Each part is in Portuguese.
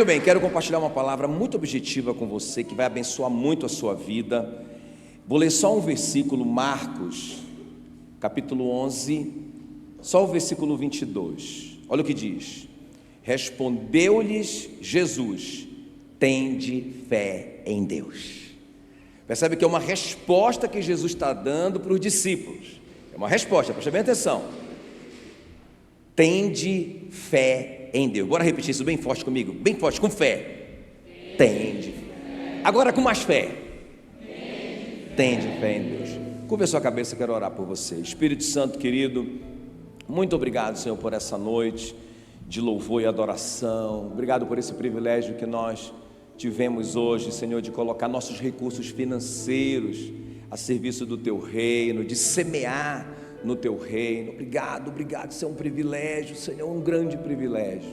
Muito bem, quero compartilhar uma palavra muito objetiva com você, que vai abençoar muito a sua vida. Vou ler só um versículo, Marcos, capítulo 11, só o versículo 22. Olha o que diz: respondeu-lhes Jesus: tende fé em Deus. Percebe que é uma resposta que Jesus está dando para os discípulos. É uma resposta, presta bem atenção. Tende fé em Deus. Bora repetir isso bem forte comigo, bem forte, com fé. Tende. Agora com mais fé. Tende fé em Deus. Curva a sua cabeça, quero orar por você. Espírito Santo querido, muito obrigado, Senhor, por essa noite de louvor e adoração. Obrigado por esse privilégio que nós tivemos hoje, Senhor, de colocar nossos recursos financeiros a serviço do Teu reino, de semear no Teu reino. Obrigado, isso é um privilégio, Senhor, um grande privilégio.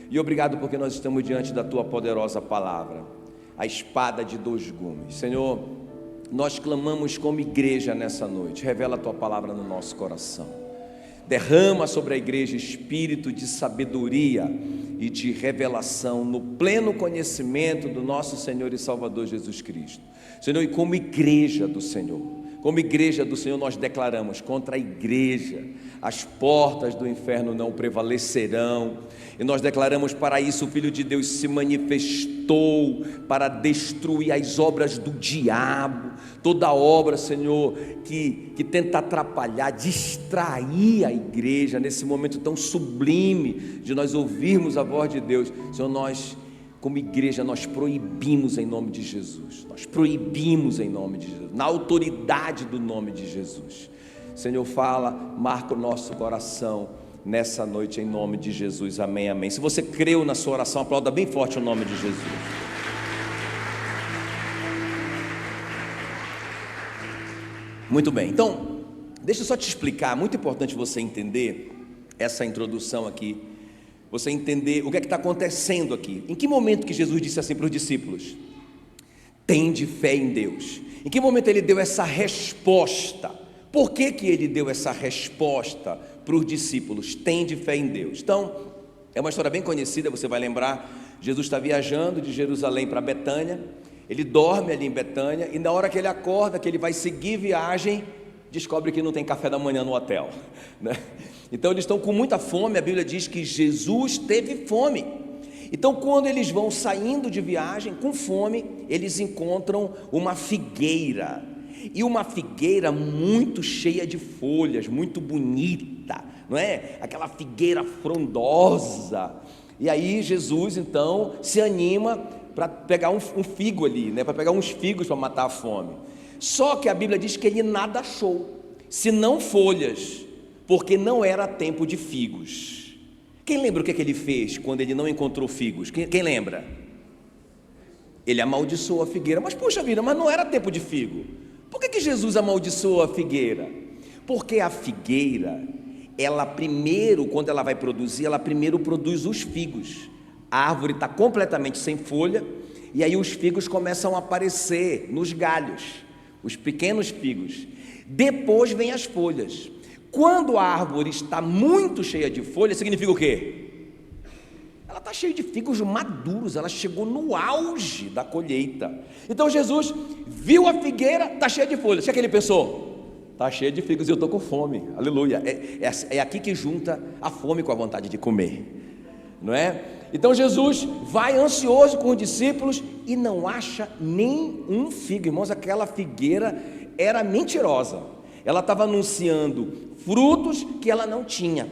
E obrigado porque nós estamos diante da Tua poderosa palavra, a espada de dois gumes. Senhor, nós clamamos como igreja nessa noite. Revela a Tua palavra no nosso coração. Derrama sobre a igreja espírito de sabedoria e de revelação no pleno conhecimento do nosso Senhor e Salvador Jesus Cristo. Senhor, e como igreja do Senhor, nós declaramos: contra a igreja as portas do inferno não prevalecerão. E nós declaramos: para isso o Filho de Deus se manifestou, para destruir as obras do diabo, toda obra, Senhor, que tenta atrapalhar, distrair a igreja nesse momento tão sublime de nós ouvirmos a voz de Deus. Senhor, nós como igreja, nós proibimos em nome de Jesus, na autoridade do nome de Jesus. Senhor, fala, marca o nosso coração nessa noite em nome de Jesus, amém, amém. Se você creu na sua oração, aplauda bem forte o nome de Jesus. Muito bem, então, deixa eu só te explicar, muito importante você entender essa introdução aqui, você entender o que é que está acontecendo aqui. Em que momento que Jesus disse assim para os discípulos: tende fé em Deus? Em que momento ele deu essa resposta? Por que ele deu essa resposta para os discípulos? Tende fé em Deus. Então, é uma história bem conhecida, você vai lembrar. Jesus está viajando de Jerusalém para Betânia, ele dorme ali em Betânia, e na hora que ele acorda, que ele vai seguir viagem, descobre que não tem café da manhã no hotel, né? Então eles estão com muita fome. A Bíblia diz que Jesus teve fome. Então quando eles vão saindo de viagem com fome, eles encontram uma figueira, e uma figueira muito cheia de folhas, muito bonita, não é? Aquela figueira frondosa. E aí Jesus então se anima para pegar um figo ali, né? Para pegar uns figos para matar a fome. Só que a Bíblia diz que ele nada achou, senão folhas, porque não era tempo de figos. Quem lembra o que ele fez quando ele não encontrou figos? Quem lembra? Ele amaldiçoou a figueira. Mas puxa vida, mas não era tempo de figo. Por que Jesus amaldiçoou a figueira? Porque a figueira, ela primeiro, quando ela vai produzir, ela primeiro produz os figos. A árvore está completamente sem folha, e aí os figos começam a aparecer nos galhos, os pequenos figos. Depois vem as folhas. Quando a árvore está muito cheia de folhas, significa o quê? Ela está cheia de figos maduros, ela chegou no auge da colheita. Então Jesus viu a figueira, está cheia de folhas. O que é que ele pensou? Está cheia de figos e eu estou com fome, aleluia. É aqui que junta a fome com a vontade de comer, não é? Então Jesus vai ansioso com os discípulos e não acha nem um figo. Irmãos, aquela figueira era mentirosa, ela estava anunciando frutos que ela não tinha.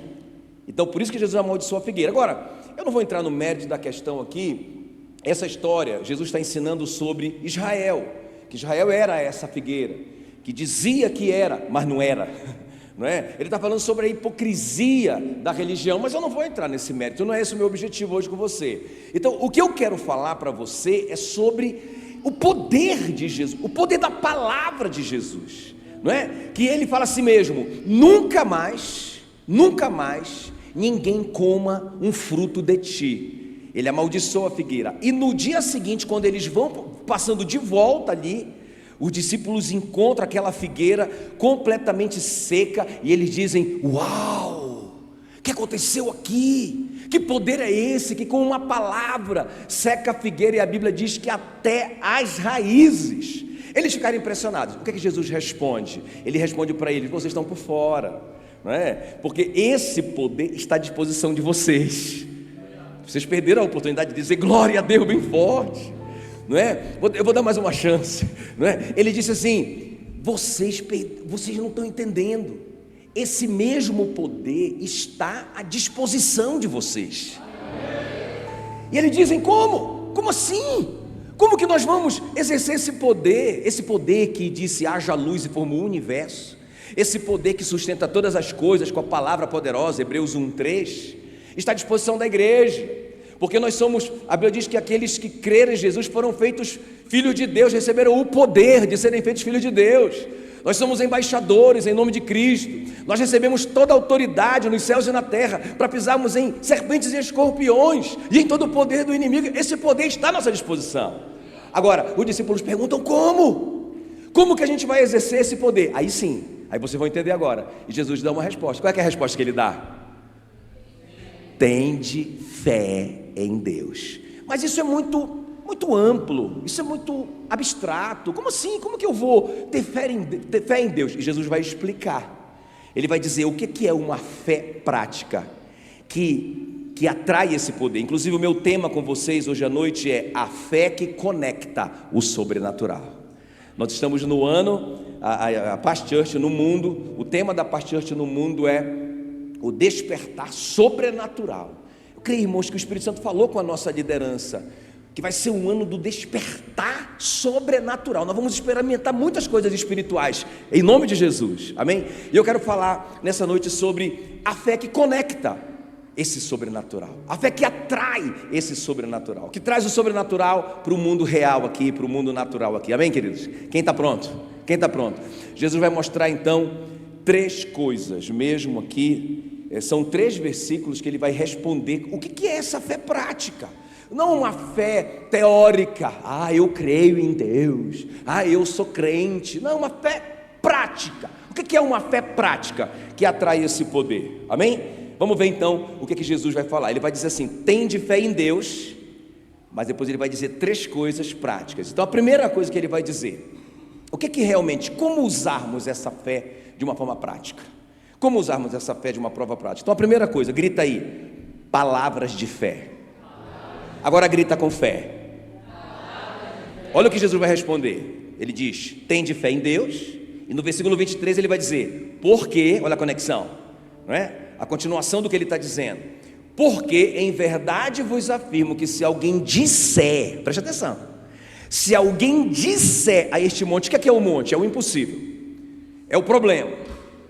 Então por isso que Jesus amaldiçoou a figueira. Agora, eu não vou entrar no mérito da questão aqui. Essa história, Jesus está ensinando sobre Israel, que Israel era essa figueira, que dizia que era, mas não era, não é? Ele está falando sobre a hipocrisia da religião, mas eu não vou entrar nesse mérito, não é esse o meu objetivo hoje com você. Então o que eu quero falar para você é sobre o poder de Jesus, o poder da palavra de Jesus, não é? Que ele fala a si mesmo: nunca mais ninguém coma um fruto de ti. Ele amaldiçoou a figueira. E no dia seguinte, quando eles vão passando de volta ali, os discípulos encontram aquela figueira completamente seca, e eles dizem: uau, o que aconteceu aqui? Que poder é esse que com uma palavra seca a figueira, e a Bíblia diz que até as raízes? Eles ficaram impressionados. O que é que Jesus responde? Ele responde para eles: vocês estão por fora, não é? Porque esse poder está à disposição de vocês. Vocês perderam a oportunidade de dizer glória a Deus bem forte, não é? Eu vou dar mais uma chance, não é? Ele disse assim: vocês não estão entendendo. Esse mesmo poder está à disposição de vocês. E eles dizem: como? Como assim? Como que nós vamos exercer esse poder que disse haja luz e formou o universo, esse poder que sustenta todas as coisas com a palavra poderosa, Hebreus 1:3, está à disposição da igreja, porque nós somos, a Bíblia diz que aqueles que creram em Jesus foram feitos filhos de Deus, receberam o poder de serem feitos filhos de Deus. Nós somos embaixadores em nome de Cristo, nós recebemos toda a autoridade nos céus e na terra, para pisarmos em serpentes e escorpiões, e em todo o poder do inimigo. Esse poder está à nossa disposição. Agora, os discípulos perguntam: como? Como que a gente vai exercer esse poder? Aí sim, aí vocês vão entender agora, e Jesus dá uma resposta. Qual é que é a resposta que ele dá? Tende fé em Deus. Mas isso é muito amplo, isso é muito abstrato. Como assim? Como que eu vou ter fé em Deus? E Jesus vai explicar. Ele vai dizer o que é uma fé prática que atrai esse poder. Inclusive o meu tema com vocês hoje à noite é a fé que conecta o sobrenatural. Nós estamos no ano, a Past Church no mundo, o tema da Past Church no mundo é o despertar sobrenatural. Eu creio, irmãos, que o Espírito Santo falou com a nossa liderança que vai ser um ano do despertar sobrenatural. Nós vamos experimentar muitas coisas espirituais, em nome de Jesus, amém? E eu quero falar nessa noite sobre a fé que conecta esse sobrenatural, a fé que atrai esse sobrenatural, que traz o sobrenatural para o mundo real aqui, para o mundo natural aqui, amém, queridos? Quem está pronto? Quem está pronto? Jesus vai mostrar então 3 coisas, mesmo aqui, são 3 versículos que ele vai responder o que é essa fé prática. Não uma fé teórica, eu creio em Deus, eu sou crente. Não, uma fé prática. O que é uma fé prática que atrai esse poder? Amém? Vamos ver então o que Jesus vai falar. Ele vai dizer assim: tende fé em Deus, mas depois ele vai dizer 3 coisas práticas. Então a primeira coisa que ele vai dizer, o que realmente, como usarmos essa fé de uma forma prática? Como usarmos essa fé de uma prova prática? Então a primeira coisa, grita aí: palavras de fé. Agora grita com fé. Olha o que Jesus vai responder. Ele diz: tende fé em Deus. E no versículo 23 ele vai dizer: porque, olha a conexão, não é? A continuação do que ele está dizendo: porque em verdade vos afirmo que se alguém disser, preste atenção, se alguém disser a este monte, o que é o monte? É o impossível, é o problema,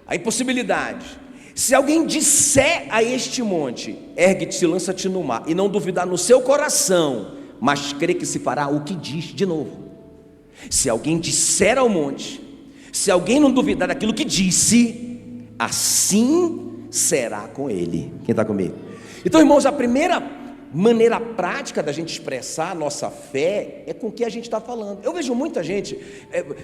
a impossibilidade. Se alguém disser a este monte: ergue-te, lança-te no mar, e não duvidar no seu coração, mas crê que se fará o que diz, de novo, se alguém disser ao monte, se alguém não duvidar daquilo que disse, assim será com ele. Quem está comigo? Então, irmãos, a primeira maneira prática da gente expressar a nossa fé é com o que a gente está falando. Eu vejo muita gente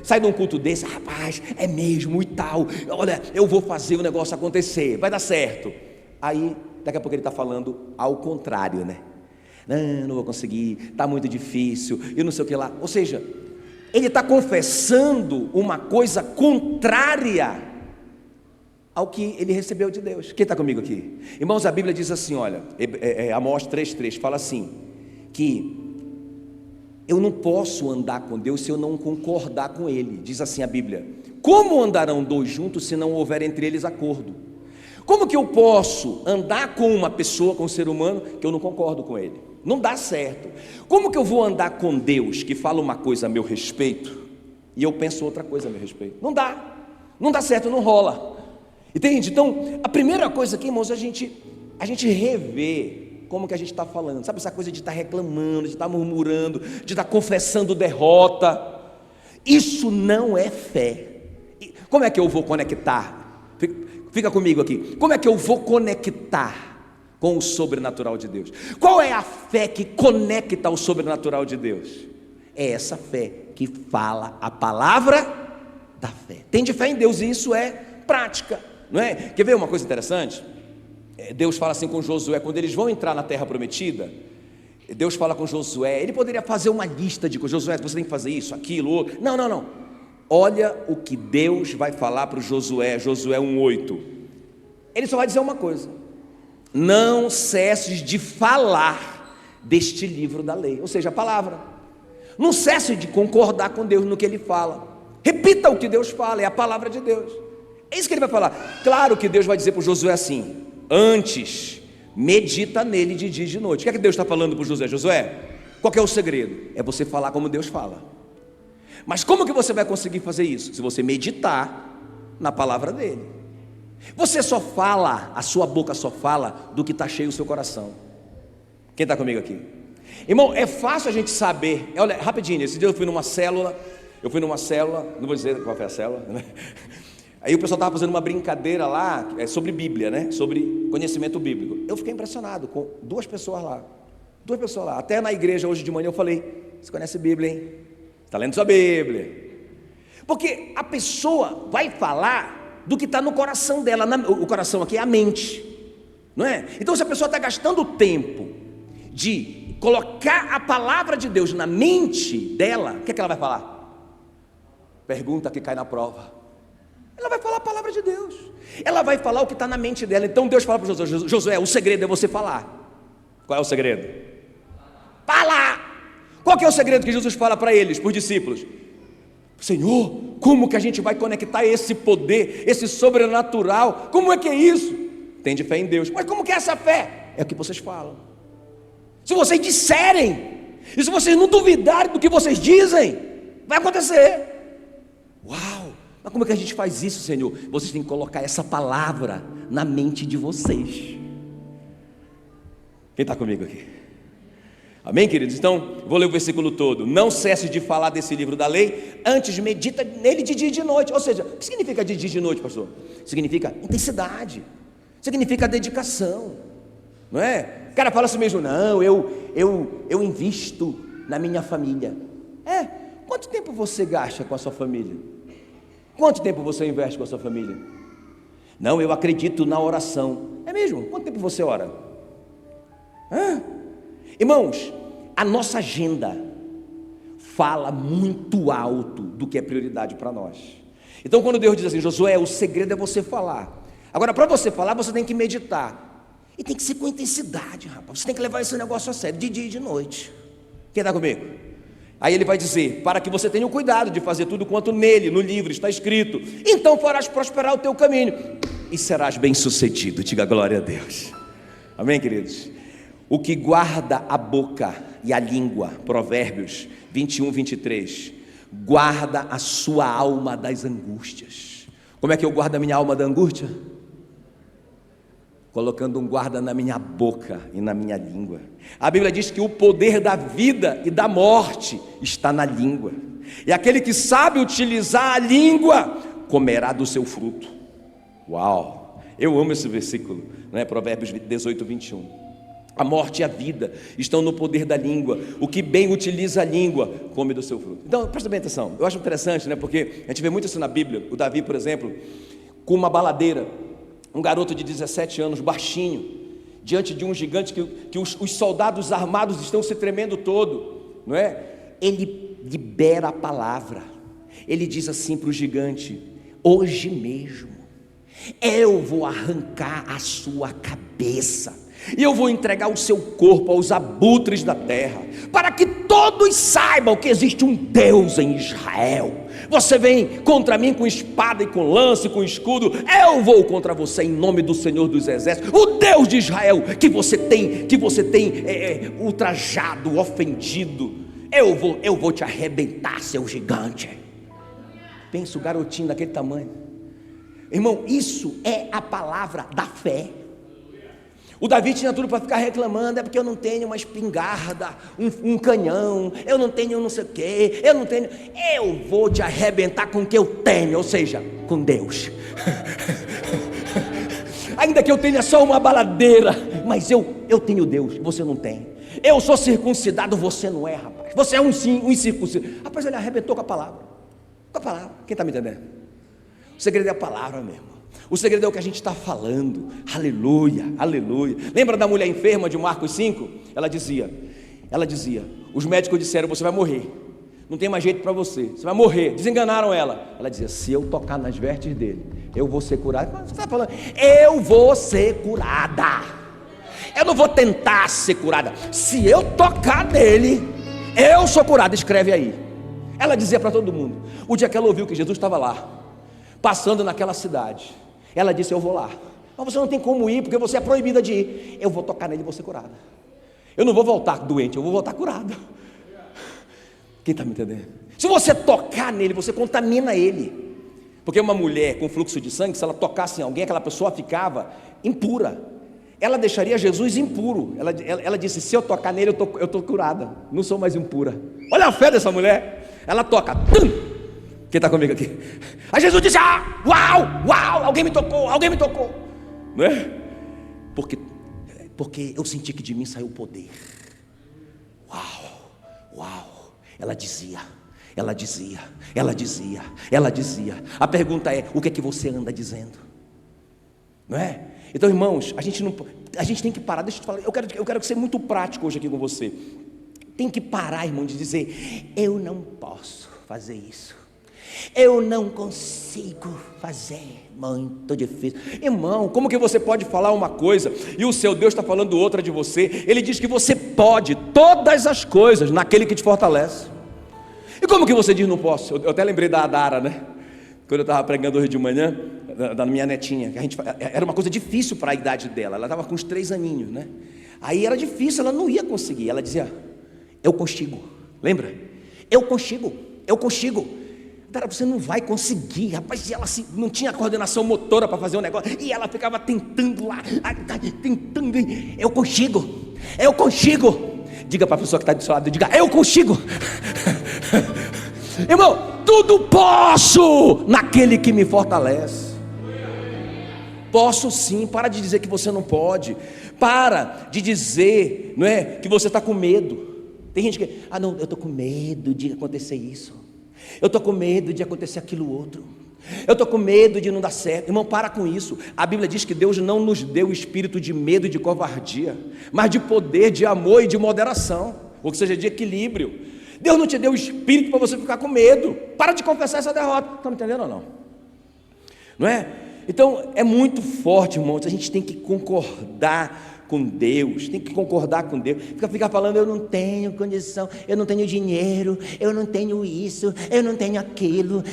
sai de um culto desse: rapaz, é mesmo e tal, olha, eu vou fazer o negócio acontecer, vai dar certo. Aí daqui a pouco ele está falando ao contrário, né? Não vou conseguir, está muito difícil, e não sei o que lá. Ou seja, ele está confessando uma coisa contrária ao que ele recebeu de Deus. Quem está comigo aqui? Irmãos, a Bíblia diz assim, olha, Amós 3:3 fala assim, que eu não posso andar com Deus se eu não concordar com Ele. Diz assim a Bíblia: como andarão 2 juntos se não houver entre eles acordo? Como que eu posso andar com uma pessoa, com um ser humano, que eu não concordo com ele? Não dá certo. Como que eu vou andar com Deus, que fala uma coisa a meu respeito, e eu penso outra coisa a meu respeito? Não dá certo, não rola. Entende? Então, a primeira coisa aqui, irmãos, a gente rever como que a gente está falando. Sabe essa coisa de estar reclamando, de estar murmurando, de estar confessando derrota? Isso não é fé. Como é que eu vou conectar? Fica comigo aqui. Como é que eu vou conectar com o sobrenatural de Deus? Qual é a fé que conecta ao sobrenatural de Deus? É essa fé que fala a palavra da fé. Tem de fé em Deus, e isso é prática. Não é? Quer ver uma coisa interessante? Deus fala assim com Josué, quando eles vão entrar na terra prometida, Deus fala com Josué, ele poderia fazer uma lista de coisas, Josué, você tem que fazer isso, aquilo, outro. Não, olha o que Deus vai falar para o Josué 1:8, ele só vai dizer uma coisa: não cesses de falar deste livro da lei, ou seja, a palavra. Não cesse de concordar com Deus no que Ele fala, repita o que Deus fala, é a palavra de Deus, é isso que Ele vai falar. Claro que Deus vai dizer para o Josué assim: antes, medita nele de dia e de noite. O que é que Deus está falando para o Josué? Josué, qual que é o segredo? É você falar como Deus fala. Mas como que você vai conseguir fazer isso? Se você meditar na palavra dele. Você só fala, a sua boca só fala do que está cheio o seu coração. Quem está comigo aqui? Irmão, é fácil a gente saber. Olha, rapidinho, esse dia eu fui numa célula, não vou dizer qual foi a célula, né? Aí o pessoal estava fazendo uma brincadeira lá, sobre Bíblia, né? Sobre conhecimento bíblico. Eu fiquei impressionado com duas pessoas lá. Até na igreja hoje de manhã eu falei: você conhece Bíblia, hein? Está lendo sua Bíblia? Porque a pessoa vai falar do que está no coração dela. O coração aqui é a mente, não é? Então, se a pessoa está gastando tempo de colocar a palavra de Deus na mente dela, o que é que ela vai falar? Pergunta que cai na prova. Ela vai falar a palavra de Deus, ela vai falar o que está na mente dela. Então Deus fala para Josué: Josué, o segredo é você falar. Qual é o segredo? Falar. Qual que é o segredo que Jesus fala para eles, para os discípulos? Senhor, como que a gente vai conectar esse poder, esse sobrenatural? Como é que é isso? Tende fé em Deus. Mas como que é essa fé? É o que vocês falam. Se vocês disserem, e se vocês não duvidarem do que vocês dizem, vai acontecer. Uau! Mas como é que a gente faz isso, Senhor? Vocês têm que colocar essa palavra na mente de vocês. Quem está comigo aqui? Amém, queridos? Então, vou ler o versículo todo. Não cesse de falar desse livro da lei, antes medita nele de dia e de noite. Ou seja, o que significa de dia e de noite, pastor? Significa intensidade, significa dedicação, não é? O cara fala assim mesmo: não, eu invisto na minha família. Quanto tempo você gasta com a sua família? Quanto tempo você investe com a sua família? Não, eu acredito na oração. É mesmo? Quanto tempo você ora? Irmãos, a nossa agenda fala muito alto do que é prioridade para nós. Então quando Deus diz assim: Josué, o segredo é você falar. Agora, para você falar, você tem que meditar. E tem que ser com intensidade, rapaz. Você tem que levar esse negócio a sério, de dia e de noite. Quem está comigo? Aí ele vai dizer: para que você tenha o cuidado de fazer tudo quanto nele, no livro, está escrito, então farás prosperar o teu caminho e serás bem sucedido. Diga glória a Deus. Amém, queridos? O que guarda a boca e a língua, Provérbios 21:23, guarda a sua alma das angústias. Como é que eu guardo a minha alma da angústia? Colocando um guarda na minha boca e na minha língua. A Bíblia diz que o poder da vida e da morte está na língua, e aquele que sabe utilizar a língua comerá do seu fruto. Uau, eu amo esse versículo, não é? Provérbios 18:21. A morte e a vida estão no poder da língua. O que bem utiliza a língua come do seu fruto. Então, presta bem atenção. Eu acho interessante, né? Porque a gente vê muito isso na Bíblia. O Davi, por exemplo, com uma baladeira, um garoto de 17 anos, baixinho, diante de um gigante que os soldados armados estão se tremendo todo, não é? Ele libera a palavra. Ele diz assim para o gigante: hoje mesmo eu vou arrancar a sua cabeça e eu vou entregar o seu corpo aos abutres da terra, para que todos saibam que existe um Deus em Israel. Você vem contra mim com espada e com lança e com escudo, eu vou contra você em nome do Senhor dos Exércitos, o Deus de Israel, que você tem ultrajado, ofendido. Eu vou te arrebentar, seu gigante. Pensa o garotinho daquele tamanho. Irmão, isso é a palavra da fé. O Davi tinha tudo para ficar reclamando: é porque eu não tenho uma espingarda, um canhão, eu não tenho não sei o quê, eu vou te arrebentar com o que eu tenho, ou seja, com Deus. Ainda que eu tenha só uma baladeira, mas eu tenho Deus, você não tem. Eu sou circuncidado, você não é, rapaz. Você é um incircuncidado. Rapaz, ele arrebentou com a palavra. Quem está me entendendo? O segredo é a palavra mesmo. O segredo é o que a gente está falando. Aleluia, aleluia. Lembra da mulher enferma de Marcos 5? Ela dizia, os médicos disseram, você vai morrer, não tem mais jeito para você vai morrer, desenganaram ela. Ela dizia, se eu tocar nas vestes dele, eu vou ser curada. Você está falando, eu vou ser curada, eu não vou tentar ser curada, se eu tocar nele, eu sou curada. Escreve aí. Ela dizia para todo mundo. O dia que ela ouviu que Jesus estava lá, passando naquela cidade, ela disse, eu vou lá. Mas você não tem como ir, porque você é proibida de ir. Eu vou tocar nele e vou ser curada. Eu não vou voltar doente, eu vou voltar curada. Quem está me entendendo? Se você tocar nele, você contamina ele. Porque uma mulher com fluxo de sangue, se ela tocasse em alguém, aquela pessoa ficava impura. Ela deixaria Jesus impuro. Ela disse, se eu tocar nele, eu estou curada, não sou mais impura. Olha a fé dessa mulher. Ela toca, tum! Quem está comigo aqui? Aí Jesus disse, uau, alguém me tocou, não é? Porque eu senti que de mim saiu o poder. Uau, ela dizia. A pergunta é, o que é que você anda dizendo? Não é? Então, irmãos, a gente tem que parar. Deixa eu te falar, eu quero ser muito prático hoje aqui com você. Tem que parar, irmão, de dizer, eu não posso fazer isso, eu não consigo fazer, muito difícil. Irmão, como que você pode falar uma coisa e o seu Deus está falando outra de você? Ele diz que você pode todas as coisas naquele que te fortalece. E como que você diz não posso? Eu até lembrei da Adara, né? Quando eu estava pregando hoje de manhã, da minha netinha, era uma coisa difícil para a idade dela. Ela estava com uns 3 aninhos, né? Aí era difícil, ela não ia conseguir. Ela dizia, eu consigo. Lembra? Eu consigo. Dara, você não vai conseguir, rapaz. E ela não tinha coordenação motora para fazer um negócio, e ela ficava tentando lá, tentando. Eu consigo. Diga para a pessoa que está do seu lado, diga, eu consigo. Irmão, tudo posso naquele que me fortalece. Posso sim. Para de dizer que você não pode. Para de dizer, não é, que você está com medo. Tem gente que, não, eu estou com medo de acontecer isso, eu estou com medo de acontecer aquilo outro, eu estou com medo de não dar certo. Irmão, para com isso. A Bíblia diz que Deus não nos deu o espírito de medo e de covardia, mas de poder, de amor e de moderação, ou seja, de equilíbrio. Deus não te deu o espírito para você ficar com medo. Para de confessar essa derrota. Está me entendendo ou não? Não é? Então é muito forte, irmãos. A gente tem que concordar com Deus, tem que concordar com Deus. Ficar falando, eu não tenho condição, eu não tenho dinheiro, eu não tenho isso, eu não tenho aquilo.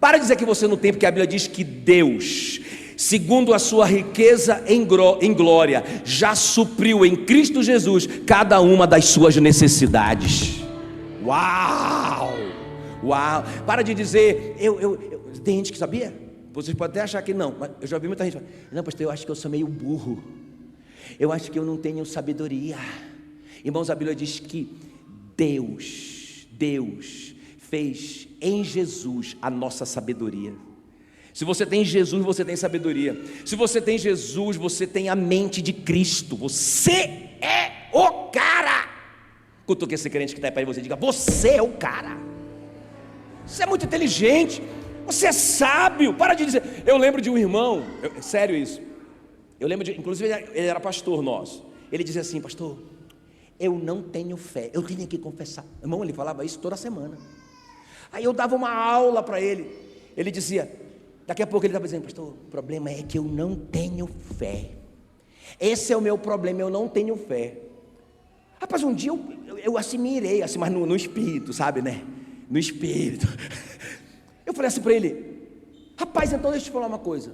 Para de dizer que você não tem, porque a Bíblia diz que Deus, segundo a sua riqueza em glória, já supriu em Cristo Jesus cada uma das suas necessidades. Uau! Para de dizer, tem gente que sabia? Vocês podem até achar que não, mas eu já vi muita gente falar, não, pastor, eu acho que eu sou meio burro, eu acho que eu não tenho sabedoria. Irmãos, a Bíblia diz que Deus fez em Jesus a nossa sabedoria. Se você tem Jesus, você tem sabedoria. Se você tem Jesus, você tem a mente de Cristo. Você é o cara. Cutuque esse crente que está aí para você, diga, você é o cara. Você é muito inteligente, você é sábio. Para de dizer. Eu lembro de um irmão, sério isso, eu lembro de, inclusive ele era pastor nosso. Ele dizia assim, pastor, eu não tenho fé, eu tenho que confessar. Irmão, ele falava isso toda semana. Aí eu dava uma aula para ele. Ele dizia, daqui a pouco ele estava dizendo, pastor, o problema é que eu não tenho fé. Esse é o meu problema, eu não tenho fé. Rapaz, um dia eu assim me irei, assim, mas no espírito, sabe, né? No espírito. Eu falei assim para ele, rapaz, então deixa eu te falar uma coisa.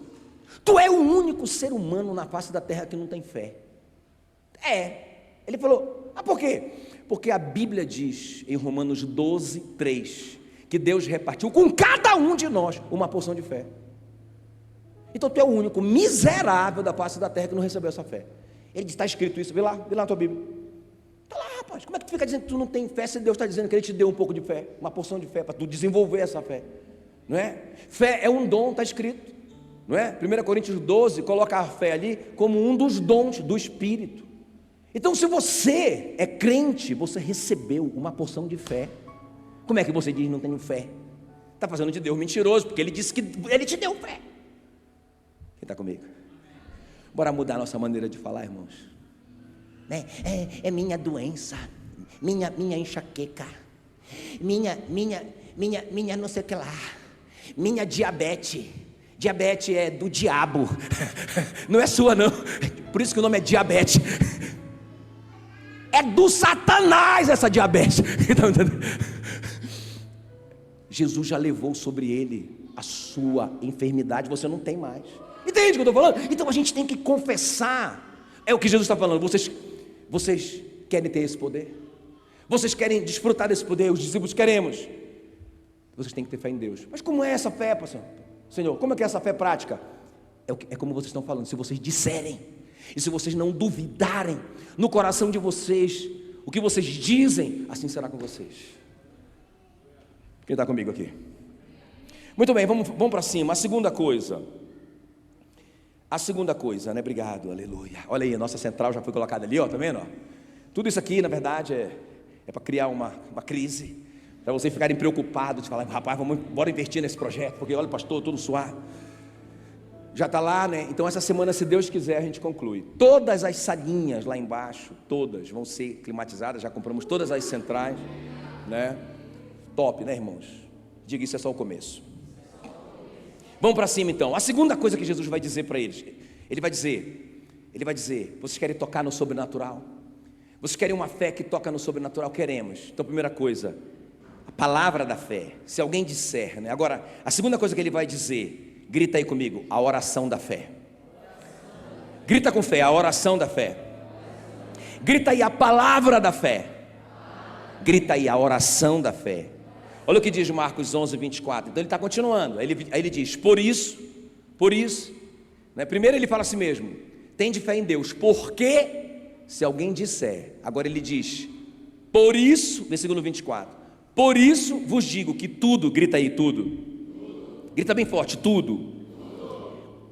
Tu é o único ser humano na face da terra que não tem fé. Ele falou, por quê? Porque a Bíblia diz em Romanos 12:3 que Deus repartiu com cada um de nós uma porção de fé. Então tu é o único miserável da face da terra que não recebeu essa fé. Ele disse, está escrito isso, vê lá na tua Bíblia. Está lá, rapaz, como é que tu fica dizendo que tu não tem fé, se Deus está dizendo que Ele te deu um pouco de fé, uma porção de fé, para tu desenvolver essa fé, não é? Fé é um dom, está escrito, não é? 1 Coríntios 12, coloca a fé ali como um dos dons do Espírito. Então se você é crente, você recebeu uma porção de fé. Como é que você diz não tenho fé? Está fazendo de Deus mentiroso, porque Ele disse que Ele te deu fé. Quem está comigo? Bora mudar a nossa maneira de falar, irmãos. É minha doença, minha enxaqueca, minha não sei o que lá, minha diabetes. Diabetes é do diabo, não é sua não, por isso que o nome é diabetes. É do Satanás essa diabetes. Jesus já levou sobre ele a sua enfermidade, você não tem mais. Entende o que eu estou falando? Então a gente tem que confessar. É o que Jesus está falando. Vocês querem ter esse poder? Vocês querem desfrutar desse poder? Os discípulos queremos. Vocês têm que ter fé em Deus. Mas como é essa fé, pastor? Senhor, como é que é essa fé prática? É como vocês estão falando. Se vocês disserem, e se vocês não duvidarem no coração de vocês o que vocês dizem, assim será com vocês. Quem está comigo aqui? Muito bem, vamos para cima. A segunda coisa, né? Obrigado, aleluia. Olha aí, a nossa central já foi colocada ali, ó, tá vendo? Ó? Tudo isso aqui, na verdade, é para criar uma crise, para vocês ficarem preocupados, de falar, rapaz, bora investir nesse projeto, porque olha, pastor, todo suado. Já está lá, né? Então essa semana, se Deus quiser, a gente conclui. Todas as salinhas lá embaixo, todas vão ser climatizadas, já compramos todas as centrais, né? Top, né, irmãos? Diga, isso é só o começo. Vamos para cima então. A segunda coisa que Jesus vai dizer para eles, Ele vai dizer, vocês querem tocar no sobrenatural? Vocês querem uma fé que toca no sobrenatural? Queremos. Então, primeira coisa, a palavra da fé. Se alguém disser, né? Agora, a segunda coisa que Ele vai dizer, grita aí comigo, a oração da fé. Grita com fé, a oração da fé. Grita aí a palavra da fé. Grita aí a oração da fé. Olha o que diz Marcos 11, 24. Então ele está continuando. Aí ele diz, por isso, né? Primeiro ele fala assim mesmo, tende fé em Deus, porque se alguém disser, agora ele diz, por isso, versículo 24, por isso vos digo que tudo, grita aí, tudo. Grita bem forte, tudo.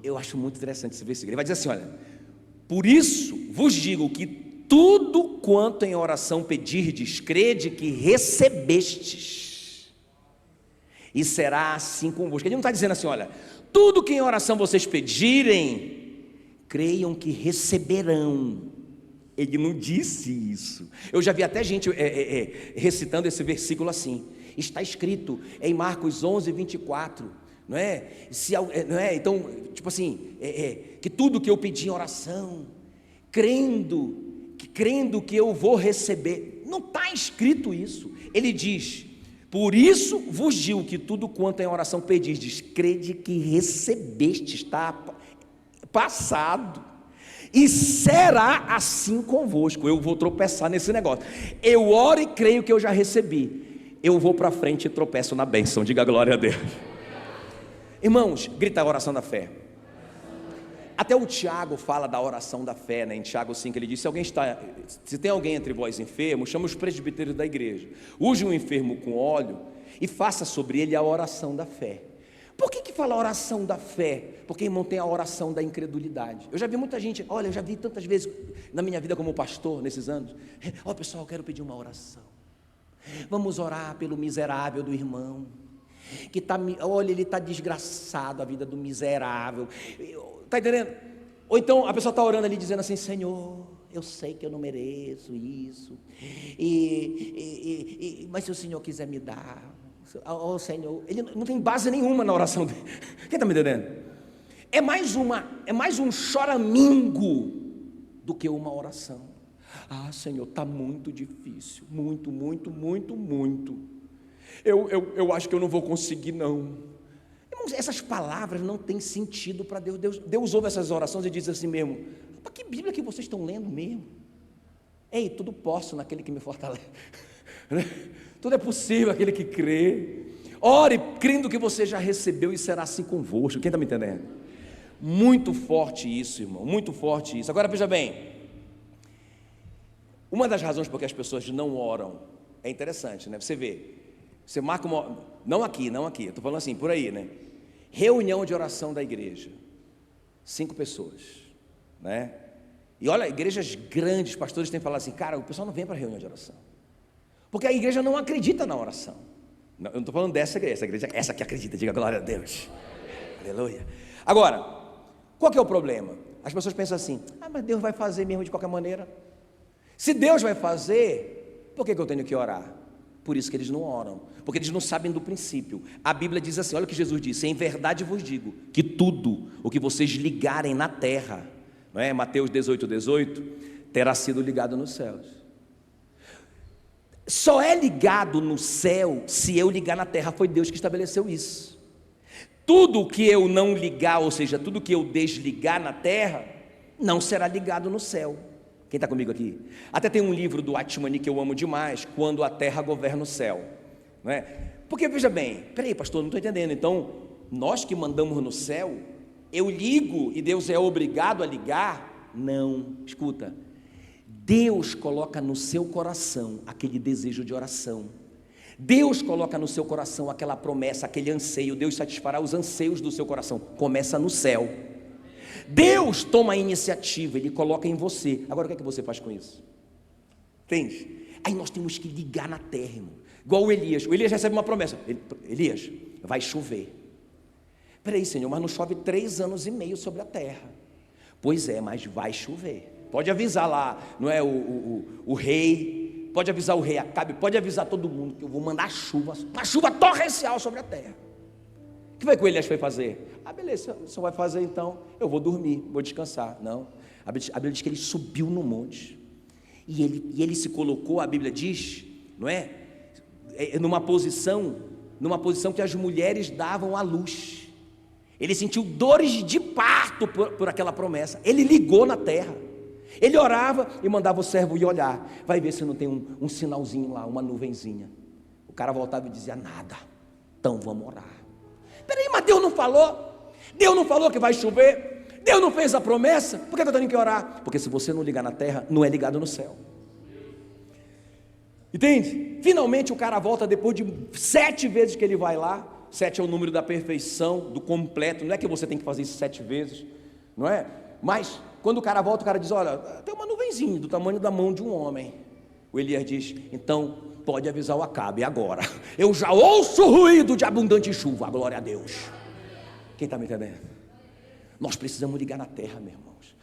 Eu acho muito interessante esse versículo. Ele vai dizer assim, olha, por isso vos digo que tudo quanto em oração pedirdes, crede que recebestes, e será assim convosco. Ele não está dizendo assim, olha, tudo que em oração vocês pedirem, creiam que receberão. Ele não disse isso. Eu já vi até gente recitando esse versículo assim. Está escrito em Marcos 11, 24, não é? Não é? Então, tipo assim, que tudo que eu pedi em oração, crendo que eu vou receber. Não está escrito isso. Ele diz, por isso vos digo que tudo quanto em oração pedirdes, crede que recebeste, está passado, e será assim convosco. Eu vou tropeçar nesse negócio. Eu oro e creio que eu já recebi. Eu vou para frente e tropeço na bênção. Diga glória a Deus. Irmãos, grita a oração da fé. Até o Tiago fala da oração da fé, né? Em Tiago 5 ele diz, se tem alguém entre vós enfermo, chama os presbíteros da igreja, unge um enfermo com óleo e faça sobre ele a oração da fé. Por que fala a oração da fé? Porque, irmão, tem a oração da incredulidade. Eu já vi muita gente, olha, eu já vi tantas vezes na minha vida como pastor, nesses anos, pessoal, eu quero pedir uma oração, vamos orar pelo miserável do irmão, que olha, ele está desgraçado, a vida do miserável. Está entendendo? Ou então a pessoa está orando ali dizendo assim, Senhor, eu sei que eu não mereço isso, mas se o Senhor quiser me dar, Senhor, ele não tem base nenhuma na oração dele. Quem está me entendendo? É mais um choramingo do que uma oração. Senhor, está muito difícil, muito. Eu acho que eu não vou conseguir não. Irmãos, essas palavras não têm sentido para Deus. Deus ouve essas orações e diz assim mesmo, para que Bíblia que vocês estão lendo mesmo? Ei, tudo posso naquele que me fortalece. Tudo é possível aquele que crê. Ore crendo que você já recebeu e será assim convosco. Quem está me entendendo? Muito forte isso, irmão, muito forte isso. Agora veja bem, uma das razões por que as pessoas não oram é interessante, né? Você vê, você marca uma, não aqui, eu estou falando assim, por aí, né? Reunião de oração da igreja, 5 pessoas, né? E olha, igrejas grandes, pastores têm falado assim, cara, o pessoal não vem para a reunião de oração, porque a igreja não acredita na oração. Não, eu não estou falando dessa igreja, essa que acredita, diga glória a Deus. Aleluia. Agora, qual que é o problema? As pessoas pensam assim: mas Deus vai fazer mesmo de qualquer maneira. Se Deus vai fazer, por que eu tenho que orar? Por isso que eles não oram, porque eles não sabem do princípio. A Bíblia diz assim, olha o que Jesus disse: em verdade vos digo, que tudo o que vocês ligarem na terra, não é? Mateus 18, terá sido ligado nos céus. Só é ligado no céu se eu ligar na terra, foi Deus que estabeleceu isso. Tudo que eu não ligar, ou seja, tudo que eu desligar na terra, não será ligado no céu. Quem está comigo aqui? Até tem um livro do Atmani que eu amo demais, Quando a Terra Governa o Céu, não é? Porque veja bem, peraí pastor, não estou entendendo. Então, nós que mandamos no céu, eu ligo e Deus é obrigado a ligar? Não, escuta, Deus coloca no seu coração aquele desejo de oração, Deus coloca no seu coração aquela promessa, aquele anseio, Deus satisfará os anseios do seu coração, começa no céu. Deus toma a iniciativa, Ele coloca em você. Agora o que é que você faz com isso? Entende? Aí nós temos que ligar na terra, irmão. Igual o Elias recebe uma promessa: Elias, vai chover. Peraí Senhor, mas não chove 3 anos e meio sobre a terra. Pois é, mas vai chover. Pode avisar lá, não é, o rei, pode avisar o rei Acabe, pode avisar todo mundo que eu vou mandar chuva, uma chuva torrencial sobre a terra. O que foi que o Elias foi fazer? Beleza, você vai fazer então, eu vou dormir, vou descansar. Não, a Bíblia diz que ele subiu no monte, e ele se colocou, a Bíblia diz, não é? Numa posição que as mulheres davam à luz. Ele sentiu dores de parto por aquela promessa. Ele ligou na terra, ele orava e mandava o servo ir olhar, vai ver se não tem um sinalzinho lá, uma nuvenzinha. O cara voltava e dizia: nada, então vamos orar. Peraí, mas Deus não falou? Deus não falou que vai chover? Deus não fez a promessa? Por que eu tenho que orar? Porque se você não ligar na terra, não é ligado no céu. Entende? Finalmente o cara volta depois de 7 vezes que ele vai lá. 7 é o número da perfeição, do completo. Não é que você tem que fazer isso 7 vezes, não é? Mas quando o cara volta, o cara diz: olha, tem uma nuvenzinha do tamanho da mão de um homem. O Elias diz: então pode avisar o Acabe agora, eu já ouço o ruído de abundante chuva, glória a Deus. Quem está me entendendo? Nós precisamos ligar na terra, meus irmãos.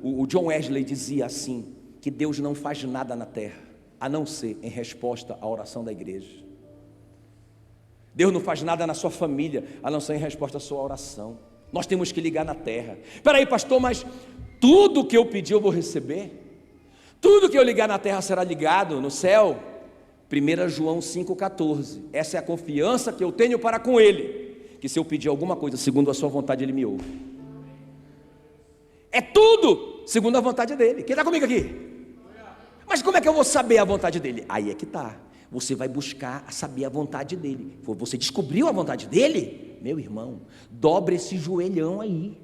O John Wesley dizia assim, que Deus não faz nada na terra, a não ser em resposta à oração da igreja. Deus não faz nada na sua família, a não ser em resposta à sua oração. Nós temos que ligar na terra. Peraí pastor, mas tudo que eu pedir eu vou receber? Tudo que eu ligar na terra será ligado no céu? 1 João 5,14, essa é a confiança que eu tenho para com Ele, que se eu pedir alguma coisa segundo a sua vontade, Ele me ouve. É tudo segundo a vontade dEle. Quem está comigo aqui? Mas como é que eu vou saber a vontade dEle? Aí é que está, você vai buscar saber a vontade dEle. Você descobriu a vontade dEle? Meu irmão, dobra esse joelhão aí,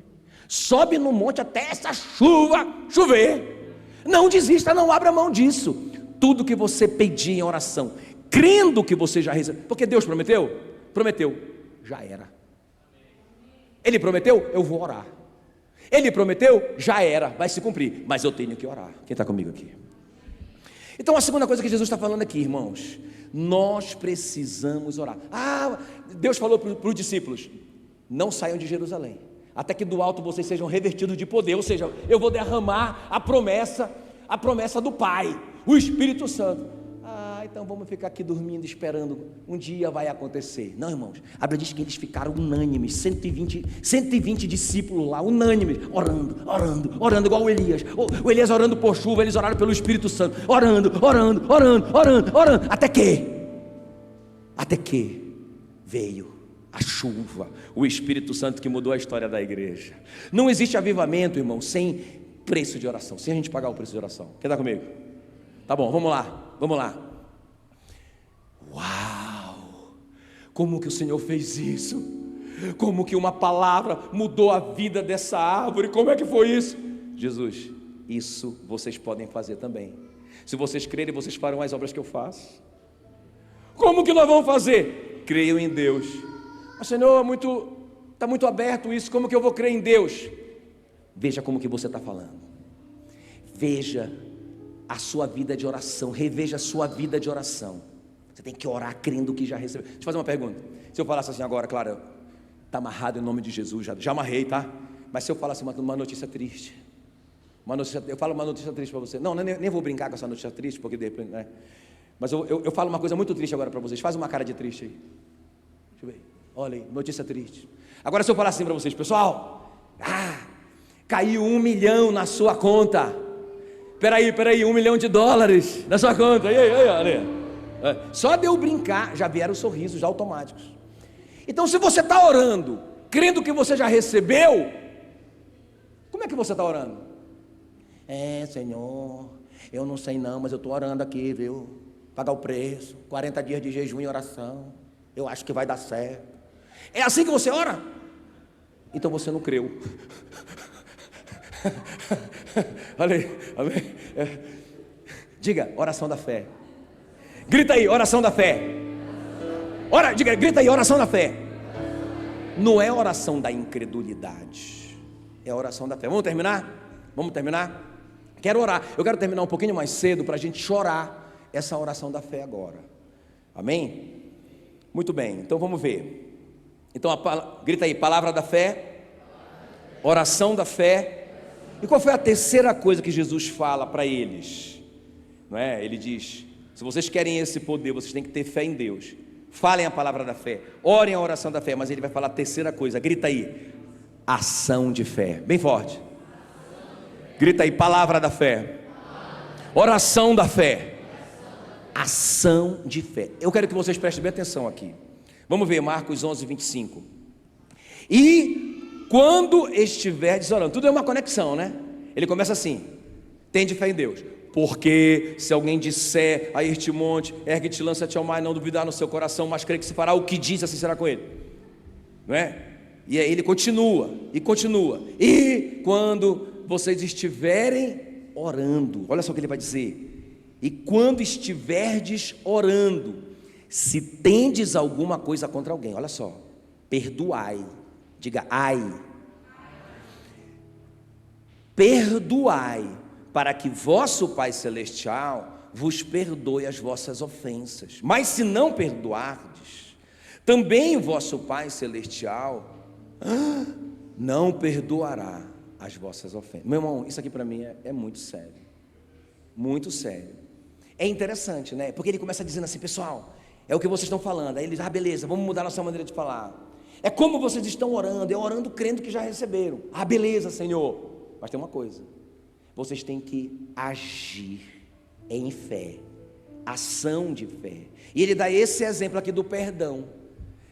sobe no monte até essa chuva chover, não desista, não abra mão disso. Tudo que você pedir em oração, crendo que você já recebeu, porque Deus prometeu, já era. Ele prometeu, eu vou orar. Ele prometeu, já era, vai se cumprir, mas eu tenho que orar. Quem está comigo aqui? Então a segunda coisa que Jesus está falando aqui, irmãos, nós precisamos orar. Deus falou para os discípulos: não saiam de Jerusalém, até que do alto vocês sejam revestidos de poder, ou seja, eu vou derramar a promessa do Pai, o Espírito Santo. Então vamos ficar aqui dormindo, esperando, um dia vai acontecer. Não, irmãos, a Bíblia diz que eles ficaram unânimes, 120 discípulos lá, unânimes, orando, igual o Elias. O Elias orando por chuva, eles oraram pelo Espírito Santo, orando, até que veio a chuva, o Espírito Santo que mudou a história da igreja. Não existe avivamento, irmão, sem preço de oração, sem a gente pagar o preço de oração. Quem está comigo? Tá bom, vamos lá. Uau! Como que o Senhor fez isso? Como que uma palavra mudou a vida dessa árvore? Como é que foi isso? Jesus, isso vocês podem fazer também. Se vocês crerem, vocês farão as obras que eu faço. Como que nós vamos fazer? Creio em Deus. Mas Senhor, está muito aberto isso, como que eu vou crer em Deus? Veja como que você está falando. Veja a sua vida de oração, reveja a sua vida de oração. Você tem que orar crendo que já recebeu. Deixa eu fazer uma pergunta. Se eu falasse assim agora, Clara, está amarrado em nome de Jesus, já amarrei, tá? Mas se eu falasse uma notícia triste, eu falo uma notícia triste para você. Não, nem vou brincar com essa notícia triste, porque de repente, né? Mas eu falo uma coisa muito triste agora para vocês. Faz uma cara de triste aí. Deixa eu ver. Olha aí, notícia triste. Agora se eu falar assim para vocês, pessoal, caiu 1 milhão na sua conta. Peraí, $1 milhão na sua conta. E aí, olha. Só de eu brincar, já vieram sorrisos já automáticos. Então se você está orando, crendo que você já recebeu, como é que você está orando? Senhor, eu não sei não, mas eu estou orando aqui, viu? Pagar o preço, 40 dias de jejum e oração, eu acho que vai dar certo. É assim que você ora? Então você não creu. Olha aí, amém? Diga, oração da fé. Grita aí, oração da fé. Grita aí, oração da fé. Não é oração da incredulidade, é oração da fé. Vamos terminar? Quero orar. Eu quero terminar um pouquinho mais cedo para a gente chorar essa oração da fé agora. Amém? Muito bem, então vamos ver. Então grita aí, palavra da fé, oração da fé. E qual foi a terceira coisa que Jesus fala para eles? Não é? Ele diz: se vocês querem esse poder, vocês têm que ter fé em Deus. Falem a palavra da fé, orem a oração da fé. Mas ele vai falar a terceira coisa, grita aí, ação de fé, bem forte. Grita aí, palavra da fé, oração da fé, ação de fé. Eu quero que vocês prestem bem atenção aqui. Vamos ver Marcos 11:25. E quando estiverdes orando, tudo é uma conexão, né? Ele começa assim: tende fé em Deus, porque se alguém disser a este monte, ergue-te, lança-te ao mar, não duvidar no seu coração, mas crê que se fará o que diz, assim será com ele, não é? E aí ele continua, e quando vocês estiverem orando, olha só o que ele vai dizer: e quando estiverdes orando, se tendes alguma coisa contra alguém, olha só, perdoai. Diga ai. Perdoai, para que vosso Pai Celestial vos perdoe as vossas ofensas. Mas se não perdoardes, também o vosso Pai Celestial não perdoará as vossas ofensas. Meu irmão, isso aqui para mim é muito sério. Muito sério. É interessante, né? Porque ele começa dizendo assim: pessoal, é o que vocês estão falando. Aí eles, beleza, vamos mudar nossa maneira de falar. É como vocês estão orando, orando crendo que já receberam. Beleza, Senhor. Mas tem uma coisa: vocês têm que agir em fé, ação de fé. E ele dá esse exemplo aqui do perdão.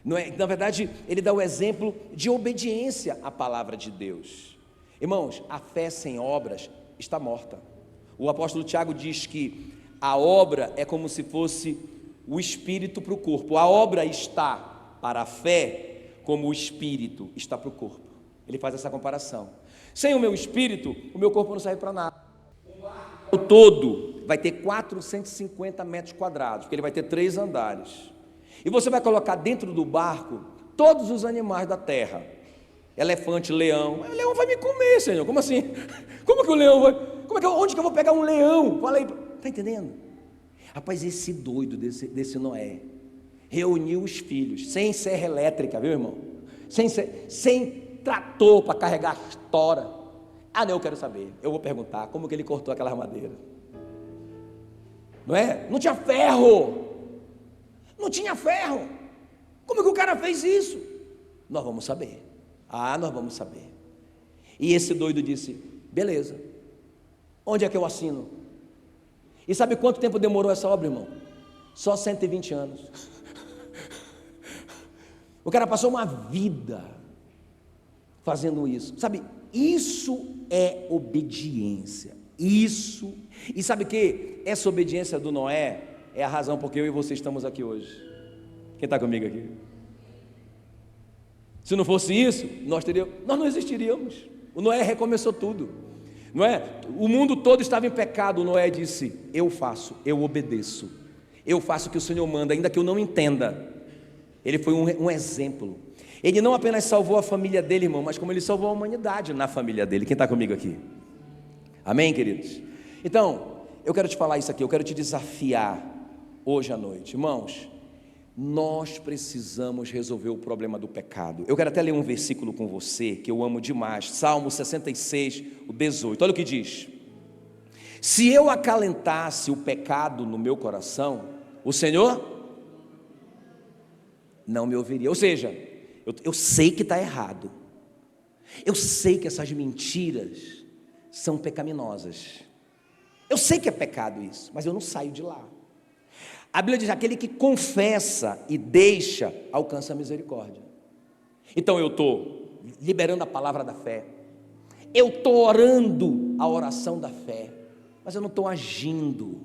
Não é? Na verdade, ele dá o exemplo de obediência à palavra de Deus. Irmãos, a fé sem obras está morta. O apóstolo Tiago diz que a obra é como se fosse o espírito para o corpo. A obra está para a fé como o espírito está para o corpo. Ele faz essa comparação. Sem o meu espírito, o meu corpo não serve para nada. O todo vai ter 450 metros quadrados, porque ele vai ter 3 andares. E você vai colocar dentro do barco todos os animais da terra: elefante, leão. O leão vai me comer, Senhor. Como assim? Como que o leão vai? Onde que eu vou pegar um leão? Fala aí. Está entendendo? Rapaz, esse doido desse Noé reuniu os filhos, sem serra elétrica, viu, irmão? Sem trator para carregar a tora. Não, eu quero saber. Eu vou perguntar como que ele cortou aquela madeira. Não é? Não tinha ferro. Não tinha ferro. Como que o cara fez isso? Nós vamos saber. Nós vamos saber. E esse doido disse: beleza, onde é que eu assino? E sabe quanto tempo demorou essa obra, irmão? Só 120 anos. O cara passou uma vida fazendo isso. Sabe, isso é obediência. Isso. E sabe o que? Essa obediência do Noé é a razão porque eu e você estamos aqui hoje. Quem está comigo aqui? Se não fosse isso, nós não existiríamos. O Noé recomeçou tudo, não é? O mundo todo estava em pecado. O Noé disse: eu faço, eu obedeço, eu faço o que o Senhor manda, ainda que eu não entenda. Ele foi um exemplo. Ele não apenas salvou a família dele, irmão, mas como ele salvou a humanidade na família dele. Quem está comigo aqui? Amém, queridos? Então, eu quero te falar isso aqui, eu quero te desafiar hoje à noite. Irmãos, nós precisamos resolver o problema do pecado. Eu quero até ler um versículo com você, que eu amo demais, Salmo 66, o 18, olha o que diz: se eu acalentasse o pecado no meu coração, o Senhor não me ouviria. Ou seja, eu sei que está errado, eu sei que essas mentiras são pecaminosas, eu sei que é pecado isso, mas eu não saio de lá. A Bíblia diz: aquele que confessa e deixa, alcança a misericórdia. Então eu estou liberando a palavra da fé, eu estou orando a oração da fé, mas eu não estou agindo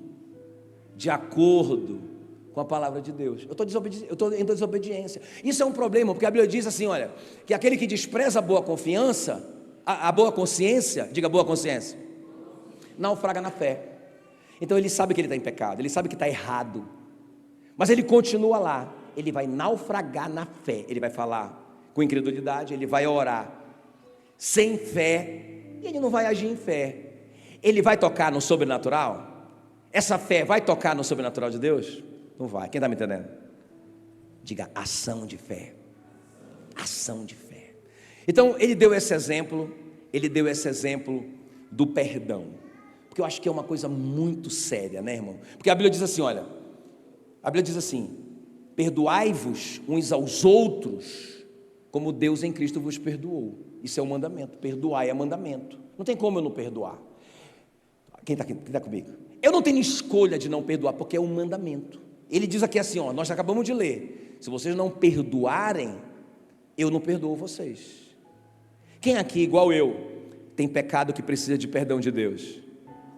de acordo com a palavra de Deus. Eu estou em desobediência. Isso é um problema, porque a Bíblia diz assim, olha, que aquele que despreza a boa confiança, a boa consciência, diga boa consciência, naufraga na fé. Então ele sabe que ele está em pecado, ele sabe que está errado, mas ele continua lá, ele vai naufragar na fé, ele vai falar com incredulidade, ele vai orar sem fé, e ele não vai agir em fé. Ele vai tocar no sobrenatural? Essa fé vai tocar no sobrenatural de Deus? Não vai. Quem está me entendendo? Diga ação de fé. Ação de fé. Então ele deu esse exemplo do perdão, porque eu acho que é uma coisa muito séria, né, irmão? Porque a Bíblia diz assim, olha, a Bíblia diz assim: perdoai-vos uns aos outros, como Deus em Cristo vos perdoou. Isso é um mandamento, perdoai é mandamento, não tem como eu não perdoar. Quem está comigo? Eu não tenho escolha de não perdoar, porque é um mandamento. Ele diz aqui assim, ó, nós acabamos de ler: se vocês não perdoarem, eu não perdoo vocês. Quem aqui, igual eu, tem pecado que precisa de perdão de Deus?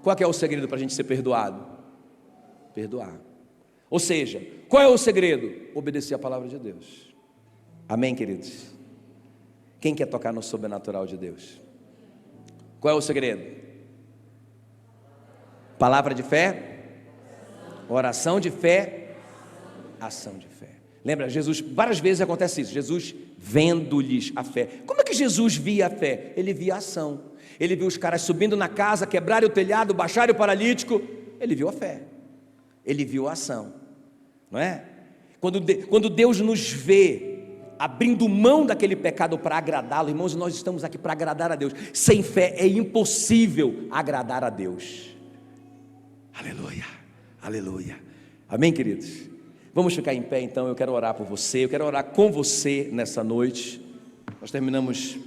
Qual que é o segredo para a gente ser perdoado? Perdoar. Ou seja, qual é o segredo? Obedecer a palavra de Deus. Amém, queridos? Quem quer tocar no sobrenatural de Deus? Qual é o segredo? Palavra de fé, oração de fé, ação de fé. Lembra, Jesus, várias vezes acontece isso, Jesus vendo-lhes a fé. Como é que Jesus via a fé? Ele via a ação. Ele viu os caras subindo na casa, quebrarem o telhado, baixarem o paralítico. Ele viu a fé, ele viu a ação, não é? Quando Deus nos vê abrindo mão daquele pecado para agradá-lo, irmãos, nós estamos aqui para agradar a Deus. Sem fé é impossível agradar a Deus. Aleluia, aleluia, amém, queridos? Vamos ficar em pé então, eu quero orar por você, eu quero orar com você nessa noite. Nós terminamos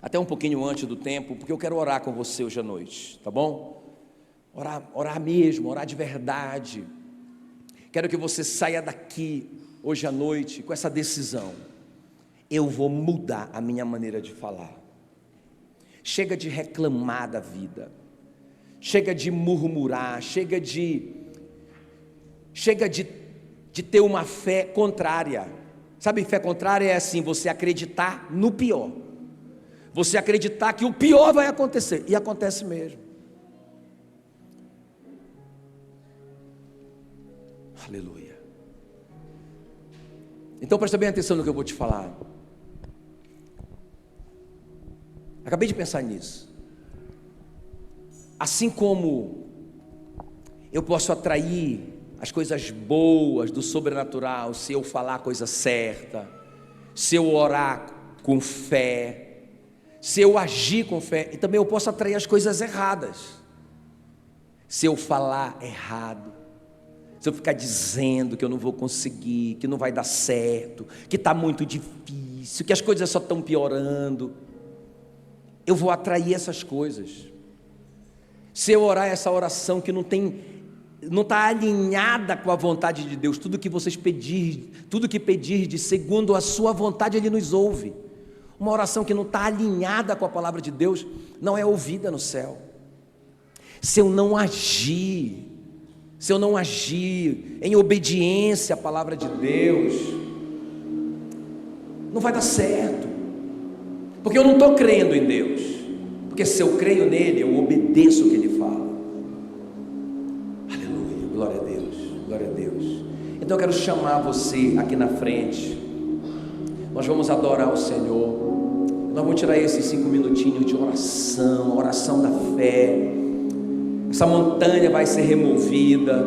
até um pouquinho antes do tempo, porque eu quero orar com você hoje à noite, tá bom? Orar mesmo, orar de verdade. Quero que você saia daqui hoje à noite com essa decisão: eu vou mudar a minha maneira de falar. Chega de reclamar da vida, chega de murmurar, chega de ter uma fé contrária. Sabe, fé contrária é assim, você acreditar no pior, você acreditar que o pior vai acontecer, e acontece mesmo. Aleluia. Então presta bem atenção no que eu vou te falar. Acabei de pensar nisso. Assim como eu posso atrair as coisas boas do sobrenatural se eu falar a coisa certa, se eu orar com fé, se eu agir com fé, e também eu posso atrair as coisas erradas se eu falar errado, se eu ficar dizendo que eu não vou conseguir, que não vai dar certo, que está muito difícil, que as coisas só estão piorando, eu vou atrair essas coisas. Se eu orar essa oração que não está alinhada com a vontade de Deus, tudo que pedirdes segundo a sua vontade, Ele nos ouve. Uma oração que não está alinhada com a palavra de Deus, não é ouvida no céu. Se eu não agir em obediência à palavra de Deus, não vai dar certo, porque eu não estou crendo em Deus, porque se eu creio nele, eu obedeço o que ele fala. Aleluia, glória a Deus, glória a Deus. Então eu quero chamar você aqui na frente, nós vamos adorar o Senhor, nós vamos tirar esses 5 minutinhos de oração da fé. Essa montanha vai ser removida,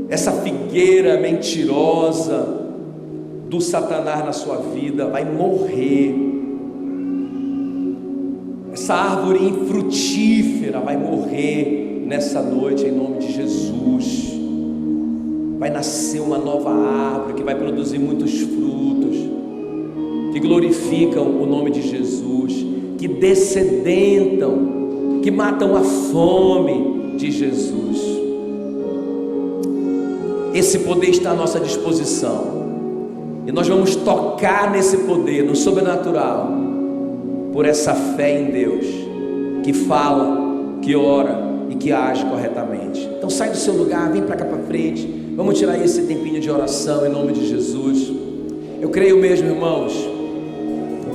essa figueira mentirosa do Satanás na sua vida vai morrer. Essa árvore infrutífera vai morrer nessa noite, em nome de Jesus. Vai nascer uma nova árvore que vai produzir muitos frutos, que glorificam o nome de Jesus, que descedentam, que matam a fome de Jesus. Esse poder está à nossa disposição, e nós vamos tocar nesse poder, no sobrenatural, por essa fé em Deus, que fala, que ora e que age corretamente. Então sai do seu lugar, vem para cá para frente, vamos tirar esse tempinho de oração em nome de Jesus. Eu creio mesmo, irmãos,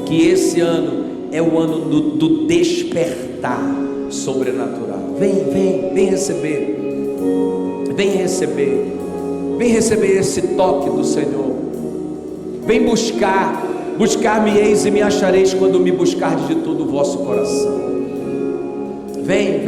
que esse ano é o ano do despertar sobrenatural. Vem receber, vem receber esse toque do Senhor. Vem buscar-me-eis e me achareis quando me buscardes de todo o vosso coração. Vem